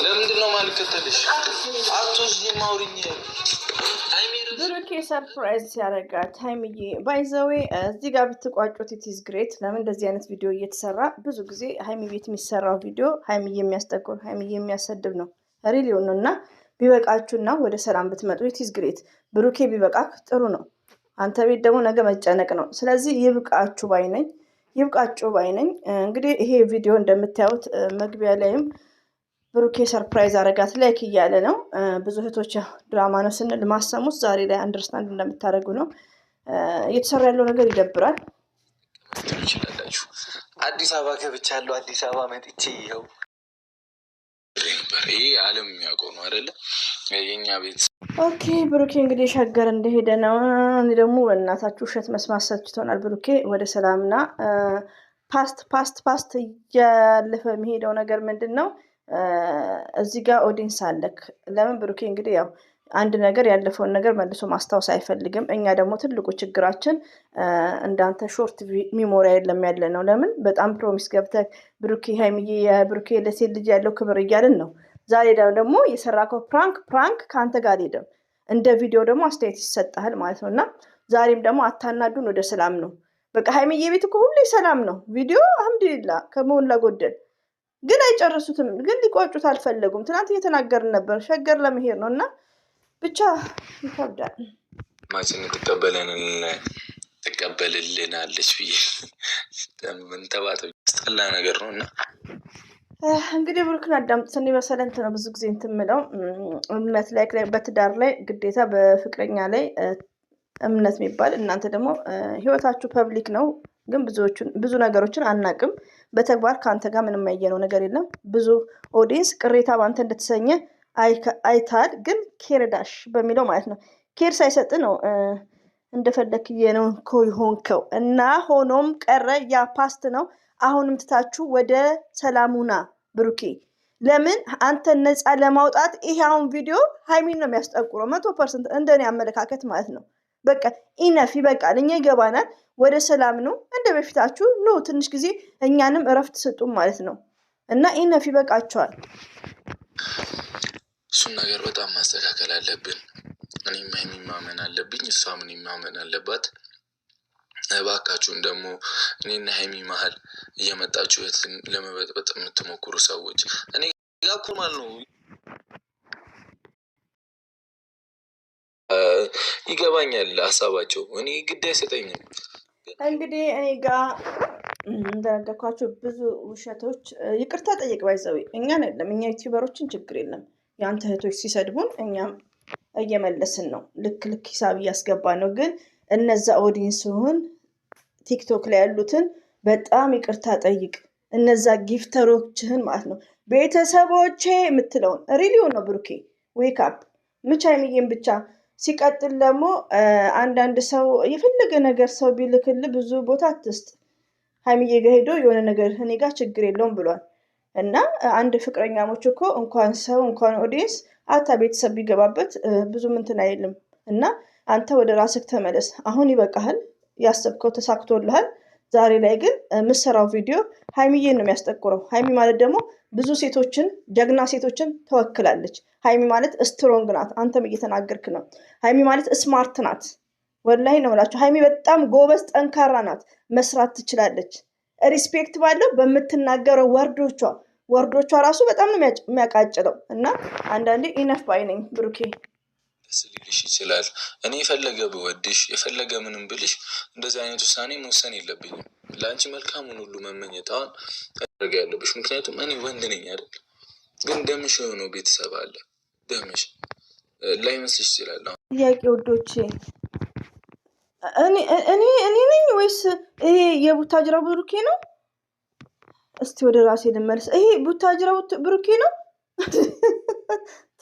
ለምንድን ነው ማልከተልሽ? አትወስጂ ማውሪኝ። ብሩኬ ሰርፕራይዝ ሲያደርጋት ሀይሚዬ ባይዘዌ እዚህ ጋር ብትቋጩት ኢትዝ ግሬት። ለምን እንደዚህ አይነት ቪዲዮ እየተሰራ ብዙ ጊዜ ሀይሚ ቤት የሚሰራው ቪዲዮ ሀይሚዬ የሚያስጠቁር ሀይሚዬ የሚያሰድብ ነው። ሪሊዮ ነው። እና ቢበቃችሁና ወደ ሰላም ብትመጡ ኢትዝ ግሬት። ብሩኬ ቢበቃ ጥሩ ነው። አንተ ቤት ደግሞ ነገ መጨነቅ ነው። ስለዚህ ይብቃችሁ ባይነኝ፣ ይብቃችሁ ባይነኝ። እንግዲህ ይሄ ቪዲዮ እንደምታዩት መግቢያ ላይም ብሩኬ ሰርፕራይዝ አረጋት ላይክ እያለ ነው። ብዙ እህቶች ድራማ ነው ስንል ማሰሙት ዛሬ ላይ አንደርስታንድ እንደምታደርጉ ነው። እየተሰራ ያለው ነገር ይደብራል። ትችላላችሁ። አዲስ አበባ ገብቻለሁ። አዲስ አበባ መጥቼ ይኸው ይሄ ዓለም የሚያውቀው ነው አይደለ? የኛ ቤት ኦኬ። ብሩኬ እንግዲህ ሸገር እንደሄደ ነው። እኔ ደግሞ በእናታችሁ ውሸት መስማት ሰልችቶናል። ብሩኬ ወደ ሰላምና ፓስት እያለፈ የሚሄደው ነገር ምንድን ነው? እዚህ ጋር ኦዲንስ አለክ። ለምን ብሩኬ እንግዲህ ያው አንድ ነገር ያለፈውን ነገር መልሶ ማስታወስ አይፈልግም። እኛ ደግሞ ትልቁ ችግራችን እንዳንተ ሾርት ሚሞሪ የለም ያለ ነው። ለምን በጣም ፕሮሚስ ገብተህ ብሩኬ ሀይሚዬ የብሩኬ ለሴት ልጅ ያለው ክብር እያልን ነው። ዛሬ ደግሞ የሰራከው ፕራንክ ከአንተ ጋር አልሄደም። እንደ ቪዲዮ ደግሞ አስተያየት ይሰጣል ማለት ነው። እና ዛሬም ደግሞ አታናዱን፣ ወደ ሰላም ነው በቃ። ሀይሚዬ ቤት እኮ ሁሌ ሰላም ነው። ቪዲዮ አልሐምዱሊላ ከመሆን ላጎደል ግን አይጨርሱትም። ግን ሊቋጩት አልፈለጉም። ትናንት እየተናገርን ነበር ሸገር ለመሄድ ነው እና ብቻ ይከብዳል። ማችን ትቀበልልናለች ብዬ ምንተባተ ስጠላ ነገር ነው። እና እንግዲህ ብሩክን አዳምጡት። እኔ በሰለንት ነው ብዙ ጊዜ የምለው እምነት ላይ በትዳር ላይ ግዴታ በፍቅረኛ ላይ እምነት የሚባል እናንተ ደግሞ ህይወታችሁ ፐብሊክ ነው። ግን ብዙ ነገሮችን አናቅም። በተግባር ከአንተ ጋር ምንም ያየነው ነገር የለም። ብዙ ኦዲየንስ ቅሬታ በአንተ እንደተሰኘ አይታል። ግን ኬርዳሽ በሚለው ማለት ነው ኬር ሳይሰጥ ነው እንደፈለክ ነው የሆንከው እና ሆኖም ቀረ። ያ ፓስት ነው። አሁንም ትታችሁ ወደ ሰላሙና ብሩኬ። ለምን አንተ ነፃ ለማውጣት ይሄ አሁን ቪዲዮ ሀይሚን ነው የሚያስጠቁረው 100% እንደኔ አመለካከት ማለት ነው። በቃ ኢነፍ ይበቃል። እኛ ይገባናል። ወደ ሰላም ነው እንደ በፊታችሁ ነው። ትንሽ ጊዜ እኛንም እረፍት ስጡም ማለት ነው። እና ኢነፍ ይበቃቸዋል። እሱን ነገር በጣም ማስተካከል አለብን። እኔም ሀይሚን ማመን አለብኝ፣ እሷም እኔን ማመን አለባት። እባካችሁን ደግሞ እኔና ሀይሚ መሀል እየመጣችሁ ለመበጥበጥ የምትሞክሩ ሰዎች እኔ ያኩማል ነው ይገባኛል ሀሳባቸው። እኔ ግድ አይሰጠኝም። እንግዲህ እኔ ጋር እንደነገርኳቸው ብዙ ውሸቶች ይቅርታ ጠይቅ ባይዘዊ እኛን የለም እኛ ዩቲዩበሮችን ችግር የለም። የአንተ እህቶች ሲሰድቡን እኛም እየመለስን ነው። ልክ ሂሳብ እያስገባ ነው። ግን እነዛ ኦዲየንስን ቲክቶክ ላይ ያሉትን በጣም ይቅርታ ጠይቅ። እነዛ ጊፍተሮችህን ማለት ነው ቤተሰቦቼ የምትለውን ሪሊዮን ነው ብሩኬ ዌክ አፕ ምቻ የሚዬን ብቻ። ሲቀጥል ደግሞ አንዳንድ ሰው የፈለገ ነገር ሰው ቢልክል ብዙ ቦታ አትስጥ። ሀይሚዬ ጋር ሄዶ የሆነ ነገር እኔ ጋር ችግር የለውም ብሏል። እና አንድ ፍቅረኛሞች እኮ እንኳን ሰው እንኳን ኦዲየንስ አታ ቤተሰብ ቢገባበት ብዙ ምንትን አይልም። እና አንተ ወደ ራስህ ተመለስ። አሁን ይበቃሃል። ያሰብከው ተሳክቶልሃል። ዛሬ ላይ ግን የምሰራው ቪዲዮ ሀይሚዬን ነው የሚያስጠቁረው። ሀይሚ ማለት ደግሞ ብዙ ሴቶችን ጀግና ሴቶችን ተወክላለች። ሀይሚ ማለት ስትሮንግ ናት። አንተም እየተናገርክ ነው። ሀይሚ ማለት ስማርት ናት። ወላሂ ነው የምላችሁ። ሀይሚ በጣም ጎበዝ ጠንካራ ናት። መስራት ትችላለች። ሪስፔክት ባለው በምትናገረው ወርዶቿ ራሱ በጣም ነው የሚያቃጭለው። እና አንዳንዴ ኢነፍ ባይ ነኝ ብሩኬ። ደስ ሊልሽ ይችላል። እኔ የፈለገ ብወድሽ የፈለገ ምንም ብልሽ እንደዚህ አይነት ውሳኔ መወሰን የለብኝም። ለአንቺ መልካሙን ሁሉ መመኘት አሁን ያደርግ ያለብሽ። ምክንያቱም እኔ ወንድ ነኝ አይደል? ግን ደምሽ የሆነው ቤተሰብ አለ። ደምሽ ላይመስልሽ ይችላል። ጥያቄ ወዶቼ እኔ ነኝ ወይስ ይሄ የቡታጅራ ብሩኬ ነው? እስቲ ወደ ራሴ ልመልስ። ይሄ ቡታጅራ ብሩኬ ነው?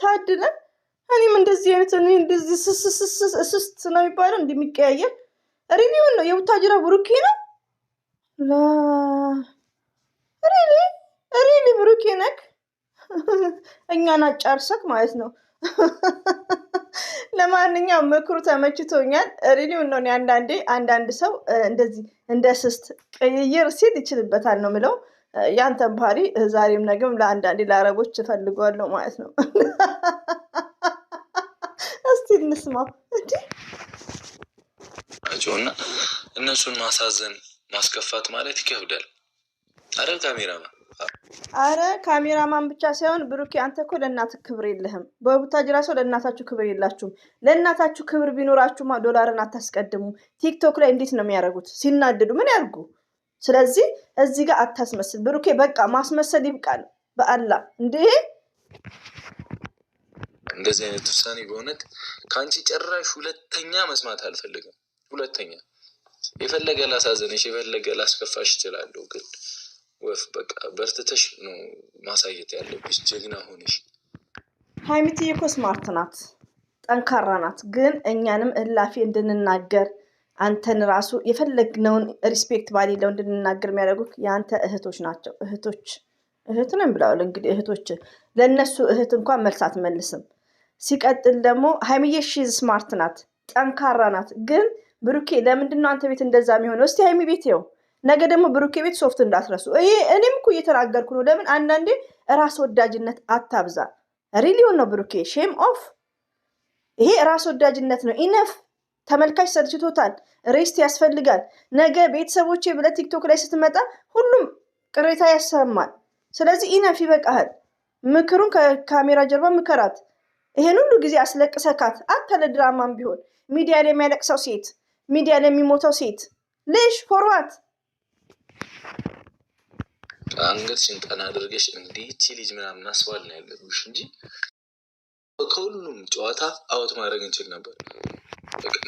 ታድለ እኔም እንደዚህ አይነት እንደዚህ ስስት ነው የሚባለው እንደሚቀያየር ሪሊውን ነው። የቡታጅራ ብሩኬ ነው? ሪሊ ብሩኬ ነክ እኛን አጫርሰክ ማለት ነው። ለማንኛውም ምክሩ ተመችቶኛል። ሪሊውን ነው። አንዳንድ ሰው እንደዚህ እንደ ስስት ቅይር ሲል ይችልበታል ነው ምለው። ያንተን ባህሪ ዛሬም ነገም ለአንዳንዴ ለአረቦች እፈልገዋለሁ ማለት ነው። እስቲ እንስማው እንዴ እና እነሱን ማሳዘን ማስከፋት ማለት ይከብዳል። አረ ካሜራማን ብቻ ሳይሆን ብሩኬ አንተ እኮ ለእናትህ ክብር የለህም። በቡታጅራ ሰው ለእናታችሁ ክብር የላችሁም። ለእናታችሁ ክብር ቢኖራችሁማ ዶላርን አታስቀድሙ። ቲክቶክ ላይ እንዴት ነው የሚያደርጉት? ሲናደዱ ምን ያርጉ? ስለዚህ እዚህ ጋር አታስመስል ብሩኬ። በቃ ማስመሰል ይብቃል። በአላህ እንዴ እንደዚህ አይነት ውሳኔ በእውነት ከአንቺ ጭራሽ ሁለተኛ መስማት አልፈልግም። ሁለተኛ የፈለገ ላሳዘንሽ የፈለገ ላስከፋሽ እችላለሁ፣ ግን ወፍ በቃ በርትተሽ ነው ማሳየት ያለብሽ። ጀግና ሆነሽ። ሀይሚትዬ እኮ ስማርት ናት፣ ጠንካራ ናት። ግን እኛንም እላፊ እንድንናገር አንተን ራሱ የፈለግነውን ሪስፔክት ባሌለው እንድንናገር የሚያደርጉት የአንተ እህቶች ናቸው። እህት ነን ብለዋል እንግዲህ እህቶች። ለእነሱ እህት እንኳን መልስ አትመልስም። ሲቀጥል ደግሞ ሀይሚዬ ሺዝ ስማርት ናት፣ ጠንካራ ናት። ግን ብሩኬ ለምንድን ነው አንተ ቤት እንደዛ የሚሆነው? እስቲ ሀይሚ ቤት ይኸው፣ ነገ ደግሞ ብሩኬ ቤት ሶፍት እንዳትረሱ። እኔም እኮ እየተናገርኩ ነው። ለምን አንዳንዴ ራስ ወዳጅነት አታብዛ። ሪሊዮን ነው ብሩኬ፣ ሼም ኦፍ። ይሄ ራስ ወዳጅነት ነው። ኢነፍ። ተመልካች ሰልችቶታል። ሬስት ያስፈልጋል። ነገ ቤተሰቦቼ ብለህ ቲክቶክ ላይ ስትመጣ ሁሉም ቅሬታ ያሰማል። ስለዚህ ኢነፍ፣ ይበቃሃል። ምክሩን ከካሜራ ጀርባ ምከራት። ይሄን ሁሉ ጊዜ አስለቅሰካት አታለ ድራማም ቢሆን ሚዲያ ላይ የሚያለቅሰው ሴት፣ ሚዲያ ላይ የሚሞተው ሴት ልሽ ፎርዋት አንገትሽን ቀና አድርገሽ እንዲህ ልጅ ምናምን አስባል ነው ያለብሽ እንጂ ከሁሉም ጨዋታ አውት ማድረግ እንችል ነበር።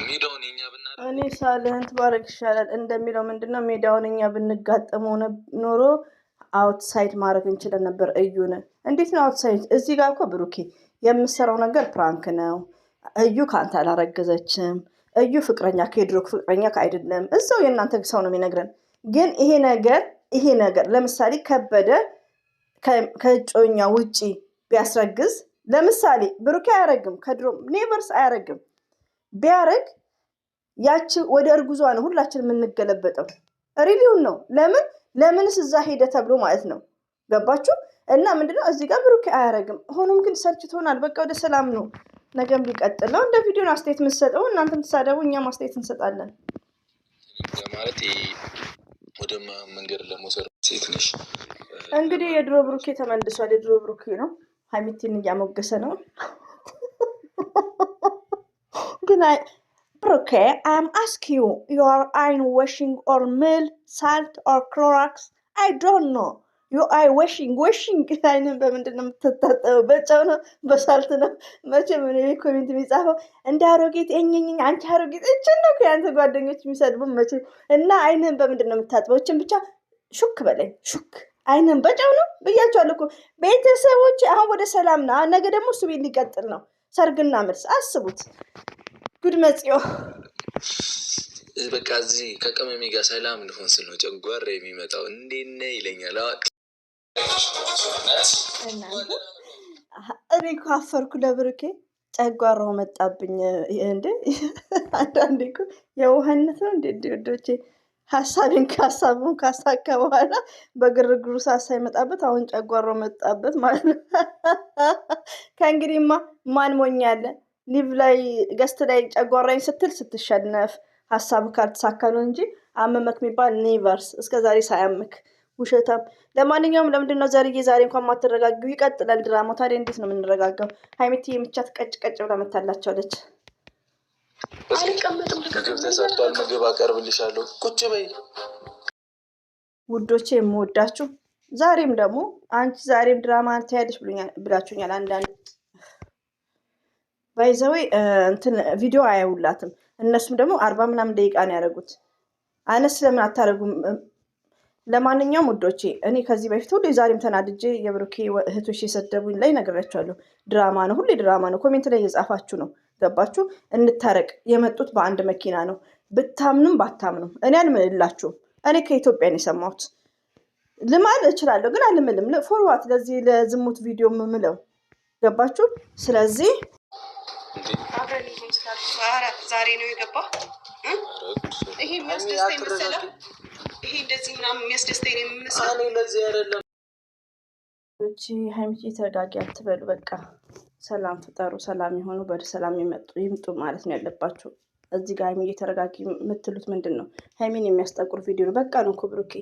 ሜዳውን እኛ ብናደርግ እኔ ሳልህን ትባረክ ይሻላል እንደሚለው ምንድነው ሜዳውን እኛ ብንጋጠመው ኖሮ አውትሳይድ ማድረግ እንችለን ነበር። እዩን እንዴት ነው አውትሳይድ? እዚህ ጋር እኮ ብሩኬ የምሰራው ነገር ፕራንክ ነው። እዩ ከአንተ አላረገዘችም። እዩ ፍቅረኛ ከድሮ ፍቅረኛ አይደለም። እዛው የእናንተ ሰው ነው የሚነግረን። ግን ይሄ ነገር ለምሳሌ ከበደ ከእጮኛ ውጪ ቢያስረግዝ ለምሳሌ ብሩኬ አያረግም፣ ከድሮም ኔቨርስ አያረግም። ቢያረግ ያቺ ወደ እርጉዟ ነው ሁላችን የምንገለበጠው። ሪሊውን ነው። ለምንስ እዛ ሄደ ተብሎ ማለት ነው። ገባችሁ? እና ምንድነው እዚህ ጋር ብሩኬ አያረግም። ሆኖም ግን ሰልችቶናል። በቃ ወደ ሰላም ነው። ነገም ሊቀጥል ነው። እንደ ቪዲዮን አስተያየት የምትሰጠው እናንተም ትሳደቡ፣ እኛም አስተያየት እንሰጣለን። ማለት ወደ መንገድ ለመውሰድ ሴት ነሽ። እንግዲህ የድሮ ብሩኬ ተመልሷል። የድሮ ብሩኬ ነው። ሀይሚቲን እያሞገሰ ነው። ግን ብሩኬ አም አስክ ዩ ዩር አይን ዋሽንግ ኦር ሚል ሳልት ኦር ክሎራክስ አይ ዶንት ኖ ዩ አይ ዋሽንግ አይንን በምንድን ነው የምትታጠበው? በጨው ነው በሳልት ነው? መቼም ኮሜንት የሚጻፈው እንደ አሮጌት እኝኝኝ አንቺ አሮጌት እችን ነው ከያንተ ጓደኞች የሚሰድቡም መቼም። እና አይንን በምንድን ነው የምታጥበው? እችን ብቻ ሹክ በለኝ ሹክ። አይንን በጨው ነው ብያቸዋለሁ እኮ ቤተሰቦች። አሁን ወደ ሰላም ነው። ነገ ደግሞ እሱ ቤት ሊቀጥል ነው። ሰርግና መልስ አስቡት። ጉድ መጽዮ በቃ እዚህ ከቅመሜ ጋር ሰላም ልሆን ስል ነው ጨጓራ የሚመጣው። እንዴት ነህ ይለኛል። እኔ እኮ አፈርኩ ለብሩኬ። ጨጓራው መጣብኝ እንዴ! አንዳንዴ እኮ የውሃነት ነው እንዴ ወዶቼ። ሀሳቤን ከሀሳቡን ካሳካ በኋላ በግርግሩ ሳይመጣበት አሁን ጨጓራው መጣበት ማለት ነው። ከእንግዲህማ ማን ሞኛለ? ሊቭ ላይ ገስት ላይ ጨጓራኝ ስትል ስትሸነፍ ሀሳብ ካልተሳካ ነው እንጂ አመመክ የሚባል ኔቨርስ እስከዛሬ ሳያምክ ውሸታም። ለማንኛውም ለምንድን ነው ዛሬ እንኳን ማትረጋጊው? ይቀጥላል ድራማው። ታዲያ እንዴት ነው የምንረጋጋው? ሀይሚቲ የምቻት ቀጭ ብላ መታላቸዋለች። ምግብ ተሰርቷል፣ ምግብ አቀርብልሻለሁ፣ ቁጭ በይ ውዶቼ፣ የምወዳችሁ። ዛሬም ደግሞ አንቺ ዛሬም ድራማ ትያለሽ ብላችሁኛል። አንዳንድ ባይዘዌ እንትን ቪዲዮ አያውላትም። እነሱም ደግሞ 40 ምናምን ደቂቃ ነው ያደረጉት። አነስ ለምን አታደርጉም? ለማንኛውም ውዶቼ እኔ ከዚህ በፊት ሁሌ ዛሬም ተናድጄ የብሩኬ እህቶች የሰደቡኝ ላይ ነግሬያቸዋለሁ። ድራማ ነው፣ ሁሌ ድራማ ነው። ኮሜንት ላይ እየጻፋችሁ ነው። ገባችሁ? እንታረቅ የመጡት በአንድ መኪና ነው። ብታምኑም ባታምኑም እኔ አልምልላችሁም። እኔ ከኢትዮጵያ ነው የሰማሁት። ልማል እችላለሁ ግን አልምልም። ፎርዋት ለዚህ ለዝሙት ቪዲዮ የምምለው ገባችሁ? ስለዚህ ዛሬ ነው የገባ። ይሄ የሚያስደስተኝ መሰለህ ይሄ እንደዚህ ምናምን የሚያስደስተኝ ነው የሚመስለው። እኔ ለዚህ አይደለም። ሀይሚዬ ተረጋጊ አትበሉ። በቃ ሰላም ፍጠሩ፣ ሰላም የሆኑ ወደ ሰላም ይምጡ ማለት ነው ያለባቸው። እዚህ ጋር ሀይሚዬ ተረጋጊ የምትሉት ምንድን ነው? ሀይሚን የሚያስጠቁር ቪዲዮ ነው። በቃ ነው ብሩኬ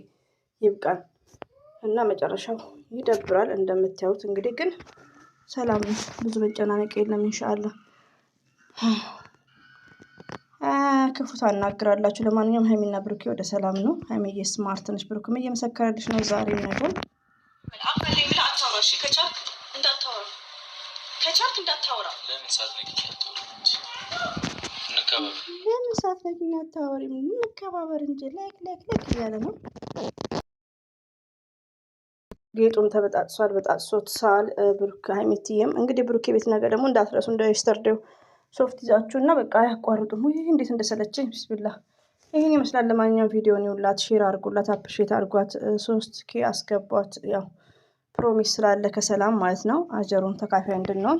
ይብቃል። እና መጨረሻው ይደብራል እንደምታዩት። እንግዲህ ግን ሰላም ነው፣ ብዙ መጨናነቅ የለም። ኢንሻአላህ ክፉ ታናግራላችሁ። ለማንኛውም ሀይሚና ብሩኬ ወደ ሰላም ነው። ሀይሚዬ ስማርት ነች፣ ብሩክም እየመሰከረልሽ ነው ዛሬ ነገር ከቻልክ እንዳታወራ። ለምን ሳትነግሪኝ አታወሪም? እንከባበር እንጂ ላይክ እያለ ነው። ጌጡም ተበጣጥሷል፣ በጣጥሶታል። ብሩክ ሀይሚትዬም እንግዲህ ብሩኬ ቤት ነገር ደግሞ እንዳትረሱ እንደ የስተርዴው ሶፍት ይዛችሁ እና በቃ አያቋርጡም። ይህ እንዴት እንደሰለቸኝ ቢስሚላህ። ይህን ይመስላል። ለማንኛውም ቪዲዮን ይውላት፣ ሼር አድርጉላት፣ አፕሪሼት አድርጓት፣ 3K አስገቧት። ያው ፕሮሚስ ስላለ ከሰላም ማለት ነው አጀሩን ተካፋይ እንድንሆን